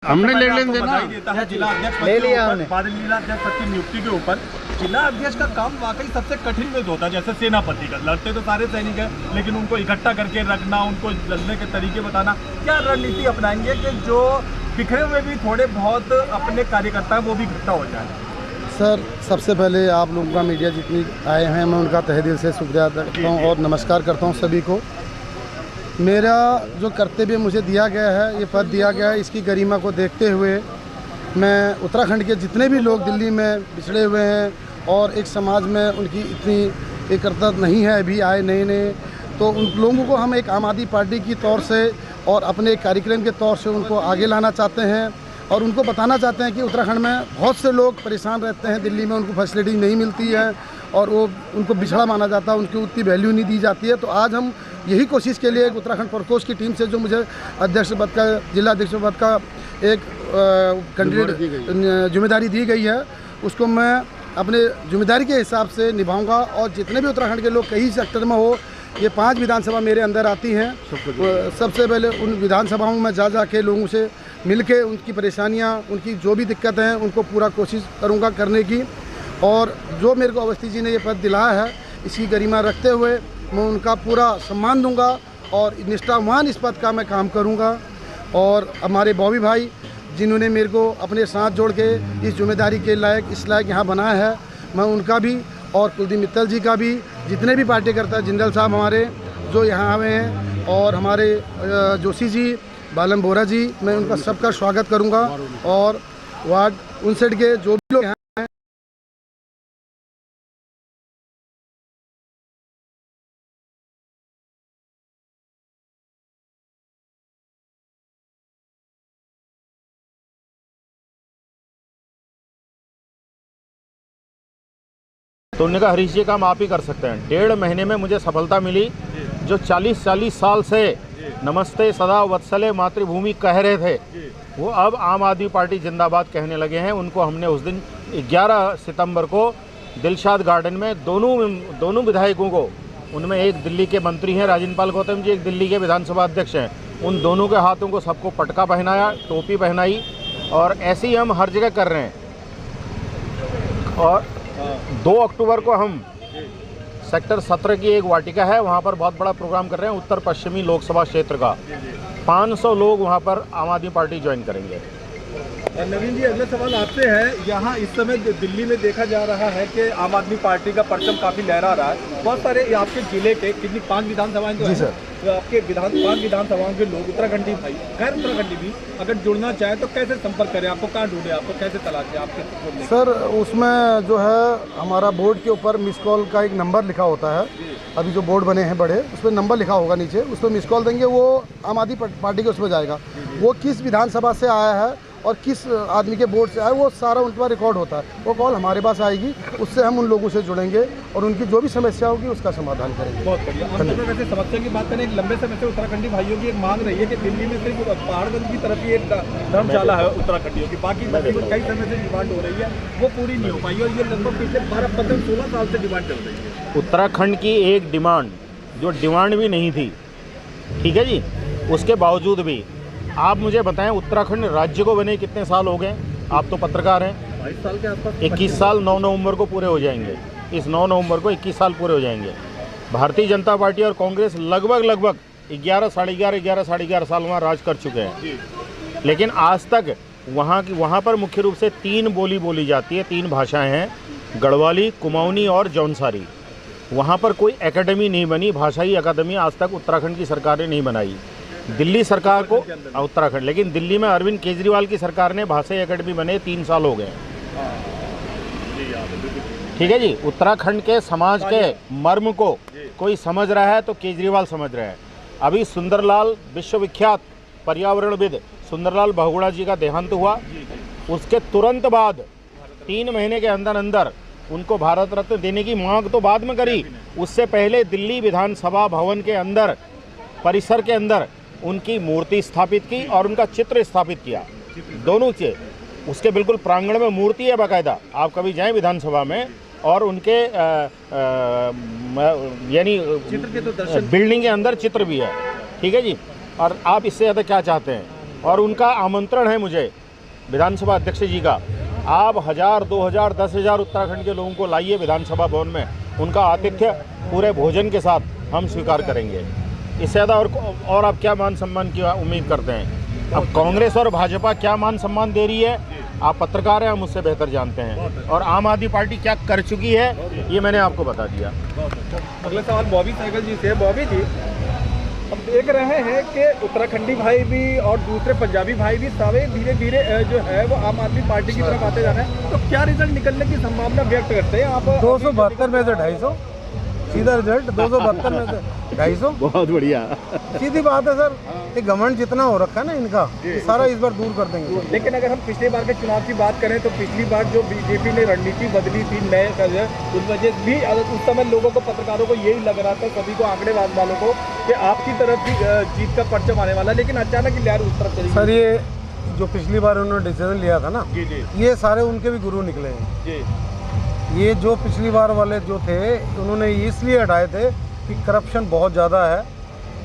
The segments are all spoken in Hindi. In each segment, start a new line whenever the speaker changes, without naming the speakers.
हमने ले लेन देना
है जिला अध्यक्ष
ले लिया हमने।
जिला अध्यक्ष पद की नियुक्ति के ऊपर जिला अध्यक्ष का काम वाकई सबसे कठिन में होता है। जैसे सेनापति का, लड़ते तो सारे सैनिक हैं, लेकिन उनको इकट्ठा करके रखना, उनको लड़ने के तरीके बताना, क्या रणनीति अपनाएंगे कि जो बिखरे हुए भी थोड़े बहुत अपने कार्यकर्ता हैं वो भी इकट्ठा हो जाए?
सर, सबसे पहले आप लोगों का मीडिया जितनी आए हैं मैं उनका तहे दिल से शुक्रिया अदा करता हूँ और नमस्कार करता हूँ सभी को। मेरा जो कर्तव्य मुझे दिया गया है, ये पद दिया गया है, इसकी गरिमा को देखते हुए मैं उत्तराखंड के जितने भी लोग दिल्ली में पिछड़े हुए हैं और एक समाज में उनकी इतनी एकता नहीं है, अभी आए नए नए, तो उन लोगों को हम एक आम आदमी पार्टी की तौर से और अपने कार्यक्रम के तौर से उनको आगे लाना चाहते हैं और उनको बताना चाहते हैं कि उत्तराखंड में बहुत से लोग परेशान रहते हैं, दिल्ली में उनको फैसिलिटी नहीं मिलती है और वो उनको बिछड़ा माना जाता है, उनकी उतनी वैल्यू नहीं दी जाती है। तो आज हम यही कोशिश के लिए उत्तराखंड प्रकोष्ठ की टीम से जो मुझे अध्यक्ष पद का, जिला अध्यक्ष पद का एक कैंडिडेट जिम्मेदारी दी गई है, उसको मैं अपने जिम्मेदारी के हिसाब से निभाऊंगा और जितने भी उत्तराखंड के लोग कई सेक्टर में हो, ये 5 विधानसभा मेरे अंदर आती हैं, सबसे पहले उन विधानसभाओं में जा के लोगों से मिल के उनकी परेशानियाँ, उनकी जो भी दिक्कत हैं उनको पूरा कोशिश करूँगा करने की। और जो मेरे को अवस्थी जी ने ये पद दिलाया है, इसकी गरिमा रखते हुए मैं उनका पूरा सम्मान दूंगा और निष्ठावान इस पद का मैं काम करूंगा। और हमारे बॉबी भाई जिन्होंने मेरे को अपने साथ जोड़ के इस जिम्मेदारी के लायक इस लायक यहाँ बनाया है, मैं उनका भी और कुलदीप मित्तल जी का भी, जितने भी पार्टी करता है, जिंदल साहब हमारे जो यहाँ आए हैं और हमारे जोशी जी, बालम बोरा जी, मैं उनका सबका स्वागत करूँगा। और वार्ड 59 के जो भी लोग
तो उन्होंने कहा हरीश जी काम आप ही कर सकते हैं। 1.5 महीने में मुझे सफलता मिली। जो 40 साल से नमस्ते सदा वत्सले मातृभूमि कह रहे थे, वो अब आम आदमी पार्टी जिंदाबाद कहने लगे हैं। उनको हमने उस दिन 11 सितंबर को दिलशाद गार्डन में दोनों विधायकों को, उनमें एक दिल्ली के मंत्री हैं राजेंद्र गौतम जी, एक दिल्ली के विधानसभा अध्यक्ष हैं, उन दोनों के हाथों को सबको पटका पहनाया, टोपी पहनाई और ऐसे ही हम हर जगह कर रहे हैं। और 2 अक्टूबर को हम सेक्टर 17 की एक वाटिका है, वहाँ पर बहुत बड़ा प्रोग्राम कर रहे हैं, उत्तर पश्चिमी लोकसभा क्षेत्र का 500 लोग वहाँ पर आम आदमी पार्टी ज्वाइन करेंगे।
नवीन जी, अगला सवाल आपसे है। यहाँ इस समय दिल्ली में देखा जा रहा है कि आम आदमी पार्टी का परचम काफ़ी लहरा रहा है। बहुत सारे आपके जिले के कितनी 5 विधानसभाएं जी सर, तो आपके 5 विधानसभाओं के लोग उत्तराखंडी भाई, गैर उत्तराखंडी भी अगर जुड़ना चाहे तो कैसे संपर्क करें? आपको कहाँ ढूंढे, आपको कैसे तलाशें आपके?
सर, उसमें जो है हमारा बोर्ड के ऊपर मिस कॉल का एक नंबर लिखा होता है। अभी जो बोर्ड बने हैं बड़े, उस पर नंबर लिखा होगा नीचे, उस पर मिस कॉल देंगे, वो आम आदमी पार्टी के उसमें जाएगा। वो किस विधानसभा से आया है और किस आदमी के बोर्ड से आया, वो सारा उनके पास रिकॉर्ड होता है। वो कॉल हमारे पास आएगी, उससे हम उन लोगों से जुड़ेंगे और उनकी जो भी समस्या होगी उसका समाधान करेंगे।
बहुत बढ़िया। वैसे समस्या की बात करें, एक लंबे समय से उत्तराखंडी भाइयों की एक मांग रही है कि दिल्ली में सिर्फ पहाड़गंज की तरफ ही एक धर्मशाला है उत्तराखंडियों की, बाकी कई समय से डिमांड हो रही है, वो पूरी नहीं हो पाई और ये लगभग पिछले 12-15-16 साल से डिमांड चल रही है।
उत्तराखंड की एक डिमांड जो डिमांड भी नहीं थी, ठीक है जी, उसके बावजूद भी आप मुझे बताएं, उत्तराखंड राज्य को बने कितने साल हो गए? आप तो पत्रकार हैं।
22 साल के आसपास।
21 साल 9 नवंबर को पूरे हो जाएंगे। इस 9 नवंबर को 21 साल पूरे हो जाएंगे। भारतीय जनता पार्टी और कांग्रेस लगभग 11 साढ़े 11 साल वहाँ राज कर चुके हैं, लेकिन आज तक वहाँ पर मुख्य रूप से 3 बोली जाती है, 3 भाषाएँ हैं, गढ़वाली, कुमाऊनी और जौनसारी। वहाँ पर कोई एकेडमी नहीं बनी, भाषाई अकादमी आज तक उत्तराखंड की सरकार ने नहीं बनाई। दिल्ली सरकार को उत्तराखंड, लेकिन दिल्ली में अरविंद केजरीवाल की सरकार ने भाषाई एकेडमी बने 3 साल हो गए। ठीक है जी, उत्तराखंड के समाज के मर्म को कोई समझ रहा है तो केजरीवाल समझ रहा है। अभी सुंदरलाल, विश्वविख्यात पर्यावरणविद सुंदरलाल बहुगुणा जी का देहांत हुआ, उसके तुरंत बाद 3 महीने के अंदर उनको भारत रत्न देने की मांग तो बाद में करी, उससे पहले दिल्ली विधानसभा भवन के अंदर, परिसर के अंदर उनकी मूर्ति स्थापित की और उनका चित्र स्थापित किया, दोनों चीज़। उसके बिल्कुल प्रांगण में मूर्ति है बाकायदा, आप कभी जाएं विधानसभा में, और उनके यानी बिल्डिंग के अंदर चित्र भी है। ठीक है जी, और आप इससे ज़्यादा क्या चाहते हैं? और उनका आमंत्रण है मुझे विधानसभा अध्यक्ष जी का, आप 1000, 2000, 10,000 उत्तराखंड के लोगों को लाइए विधानसभा भवन में, उनका आतिथ्य पूरे भोजन के साथ हम स्वीकार करेंगे। इससे ज़्यादा और आप क्या मान सम्मान की उम्मीद करते हैं? अब कांग्रेस और भाजपा क्या मान सम्मान दे रही है, आप पत्रकार हैं, आप मुझसे बेहतर जानते हैं। और आम आदमी पार्टी क्या कर चुकी है, ये मैंने आपको बता दिया।
अगला सवाल बॉबी सहगल जी से। बॉबी जी, अब देख रहे हैं कि उत्तराखंडी भाई भी और दूसरे पंजाबी भाई भी सभी धीरे धीरे जो है वो आम आदमी पार्टी की तरफ आते जा रहे हैं, तो क्या रिजल्ट निकलने की संभावना व्यक्त करते हैं आप?
272 में से 250 सीधा रिजल्ट, 272 में से 250।
बहुत बढ़िया।
सीधी बात है सर, ये घमंड जितना हो रखा है ना इनका, ये सारा इस बार दूर कर देंगे।
लेकिन अगर हम पिछले बार के चुनाव की बात करें तो पिछली बार जो बीजेपी ने रणनीति बदली थी नए उस वजह भी उस समय लोगों को, पत्रकारों को यही लग रहा था, सभी को, आंकड़ेबाज वालों को, कि आपकी तरफ भी जीत का परचम आने वाला, लेकिन अचानक लहर उस तरफ चली।
सर ये जो पिछली बार उन्होंने डिसीजन लिया था ना,
जी जी,
ये सारे उनके भी गुरु निकले हैं
जी।
ये जो पिछली बार वाले जो थे उन्होंने इसलिए हटाए थे कि करप्शन बहुत ज़्यादा है।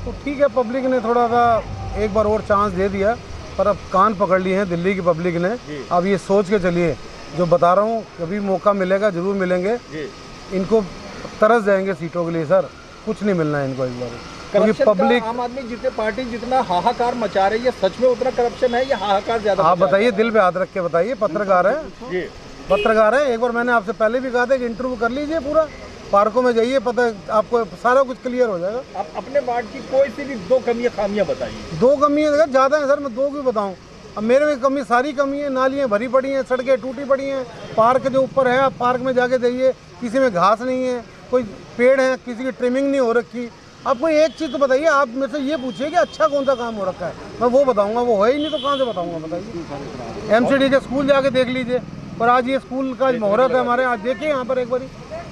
तो ठीक है, पब्लिक ने थोड़ा सा एक बार और चांस दे दिया, पर अब कान पकड़ लिए हैं दिल्ली की पब्लिक ने। अब ये सोच के चलिए, जो बता रहा हूँ, कभी मौका मिलेगा जरूर मिलेंगे, इनको तरस जाएंगे सीटों के लिए सर, कुछ नहीं मिलना है इनको इस बार, क्योंकि पब्लिक।
आम आदमी जितने पार्टी जितना हाहाकार मचा रही है, सच में उतना करप्शन है या हाहाकार ज्यादा?
आप बताइए, दिल पे हाथ रख के बताइए, पत्रकार हैं, पत्रकार हैं। एक बार मैंने आपसे पहले भी कहा था कि इंटरव्यू कर लीजिए, पूरा पार्कों में जाइए, पता आपको सारा कुछ क्लियर हो जाएगा।
आप अपने वार्ड की कोई सी भी 2 कमियां खामियां बताइए।
2 कमियां ज़्यादा हैं सर, मैं 2 क्यों बताऊं? अब मेरे में कमी, सारी कमी है, नालियाँ भरी पड़ी हैं, सड़कें टूटी पड़ी हैं, पार्क जो ऊपर है, आप पार्क में जाके जाइए, किसी में घास नहीं है, कोई पेड़ है, किसी की ट्रिमिंग नहीं हो रखी। आप कोई एक चीज़ तो बताइए, आप मेरे से ये पूछिए कि अच्छा कौन सा काम हो रखा है, मैं वो बताऊंगा। वो है ही नहीं तो कहाँ से बताऊंगा, बताइए। MCD के स्कूल जाके देख लीजिए, और आज ये स्कूल का मुहूर्त है हमारे, आज देखिए यहाँ पर एक बार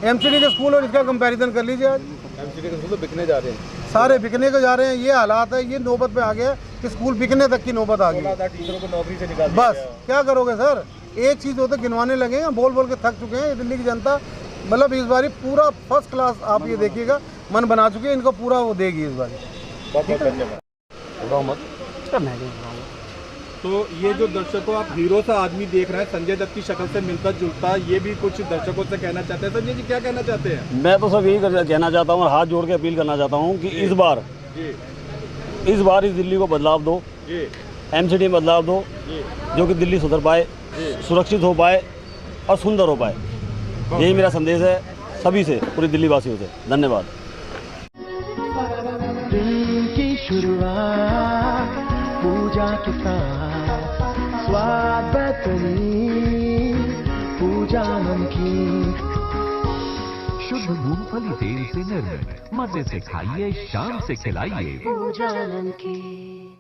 MCD के स्कूल और इसका कंपैरिजन कर लीजिए। आज
MCD के स्कूल तो बिकने जा रहे हैं,
सारे बिकने को जा रहे हैं, ये हालात है, ये नौबत पे आ गया कि स्कूल बिकने तक की नौबत आ गई।
टीचरों को नौकरी से निकाल दिया
बस क्या करोगे सर, एक चीज़ होता है, गिनवाने लगे हैं, बोल बोल के थक चुके हैं ये दिल्ली की जनता। मतलब इस बार पूरा फर्स्ट क्लास, आप ये देखिएगा, मन बना चुके हैं, इनको पूरा वो देगी इस बार।
बहुत बहुत धन्यवाद। तो ये जो दर्शकों, आप हीरो सा आदमी देख रहे हैं, संजय दत्त की शक्ल से मिलता जुलता, ये भी कुछ दर्शकों से कहना चाहते हैं। संजय जी क्या कहना चाहते हैं?
मैं तो सब यही कहना चाहता हूँ और हाथ जोड़ के अपील करना चाहता हूँ कि इस बार इस दिल्ली को बदलाव दो, MCD में बदलाव दो, जो कि दिल्ली सुधर पाए, सुरक्षित हो पाए और सुंदर हो पाए। यही मेरा संदेश है सभी से, पूरी दिल्ली वासियों से। धन्यवाद।
दिन की शुरुआत पूजा के साथ, स्वाद बेहतरीन पूजा नमकीन,
शुद्ध मूंगफली तेल से निर्मित, मजे से खाइए, शान से खिलाइए।
पूजा नमकीन।